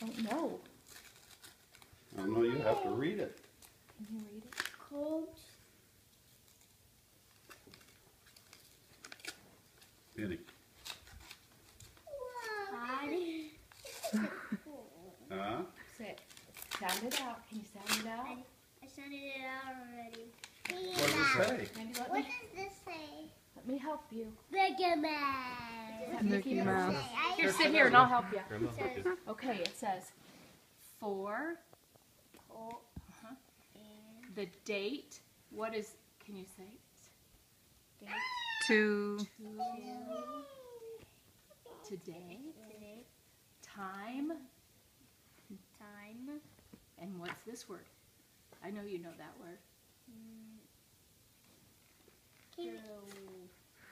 don't know. I don't know, you have to read it. Can you read it? Cold. Penny. Huh? Say it. Sound it out. Can you sound it out? I sounded it out already. What does it say? Maybe What does this say? let me help you. Mickey Mouse. Mickey Mouse. Here, sit here and I'll help you. Grandma, It says Okay, it says for cold the date. What is, can you say? and To Today, today. time, Time. and what's this word? I know you know that word.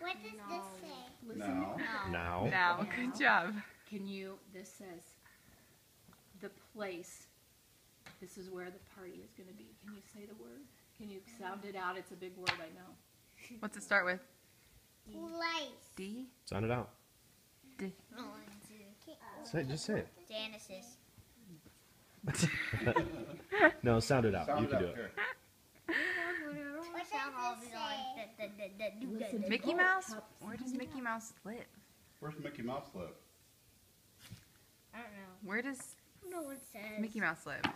What does this say? Listen. No. Now. now. Good job. Can you, this says the place. This is where the party is going to be. Can you say the word? Can you sound it out? It's a big word, I know. What's it start with? Place. D? Sound it out. Say it, just say it. Genesis. No, sound it out. Sound You can do out it. here. Listen, Mickey oh, Mouse? help Where does sound it Mickey out. Mouse live? Where's Mickey Mouse live? I don't know. Where does I don't know what it says. Mickey Mouse live? I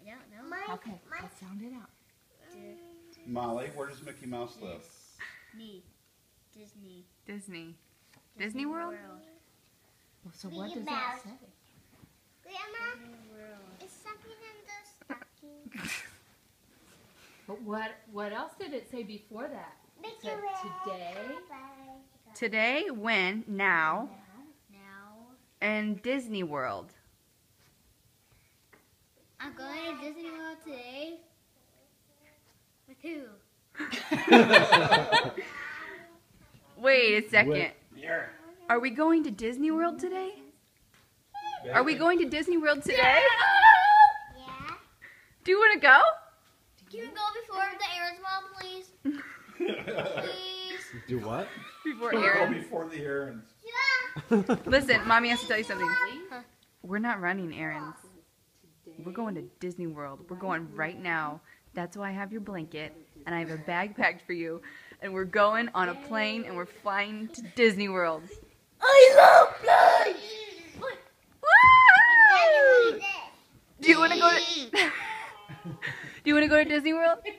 don't know. Okay, let's sound it out. Molly, where does Mickey Mouse live? Disney. Disney. Disney. Disney World? Well, so what Mickey does that Mouse. say? Grandma, is something in the stocking? But what else did it say before that? It said today, Today, when, now, Now, and Disney World. I'm going to Disney World today. With who? Wait a second. Wait. Are we going to Disney World today? Are we going to Disney World today? Yeah. Do you want to go? Can we go before the Aaron's mom, please? Please. Do what? Before Go Aaron. before the errands. Yeah. Listen, Mommy has to tell you something. Huh. We're not running errands. We're going to Disney World. We're going right now. That's why I have your blanket, and I have a bag packed for you. And we're going on a plane, and we're flying to Disney World. I love flying. Woo! Do you want to go to? Do you want to go to Disney World? What